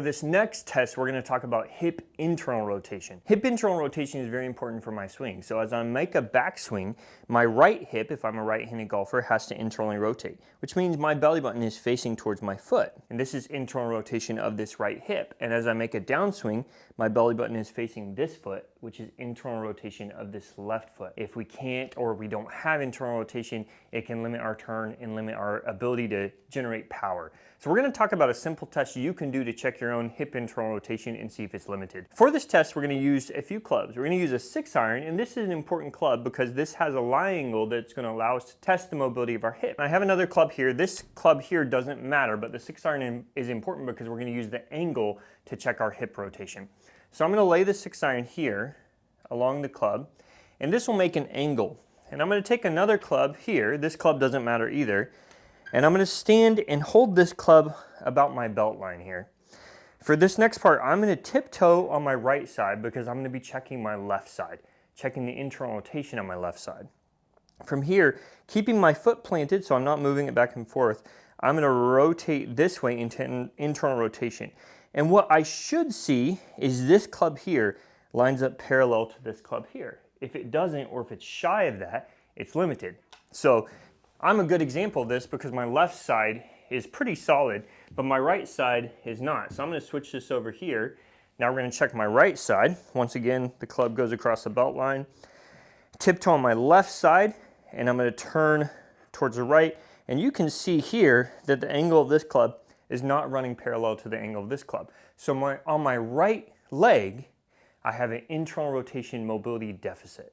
For this next test, we're going to talk about hip internal rotation. Hip internal rotation is very important for my swing. So as I make a backswing, my right hip, if I'm a right-handed golfer, has to internally rotate, which means my belly button is facing towards my foot. And this is internal rotation of this right hip. And as I make a downswing, my belly button is facing this foot, which is internal rotation of this left foot. If we can't or we don't have internal rotation, it can limit our turn and limit our ability to generate power. So we're going to talk about a simple test you can do to check your own hip internal rotation and see if it's limited. For this test, we're going to use a few clubs. We're going to use a 6-iron, and this is an important club because this has a lie angle that's going to allow us to test the mobility of our hip. I have another club here. This club here doesn't matter, but the 6-iron is important because we're going to use the angle to check our hip rotation. So I'm going to lay the 6-iron here along the club, and this will make an angle. And I'm going to take another club here. This club doesn't matter either. And I'm going to stand and hold this club about my belt line here. For this next part, I'm going to tiptoe on my right side because I'm going to be checking my left side, checking the internal rotation on my left side. From here, keeping my foot planted so I'm not moving it back and forth, I'm going to rotate this way into internal rotation. And what I should see is this club here lines up parallel to this club here. If it doesn't, or if it's shy of that, it's limited. So I'm a good example of this because my left side is pretty solid, but my right side is not. So I'm going to switch this over here. Now we're going to check my right side. Once again, the club goes across the belt line. Tiptoe on my left side, and I'm going to turn towards the right. And you can see here that the angle of this club is not running parallel to the angle of this club. So on my right leg, I have an internal rotation mobility deficit.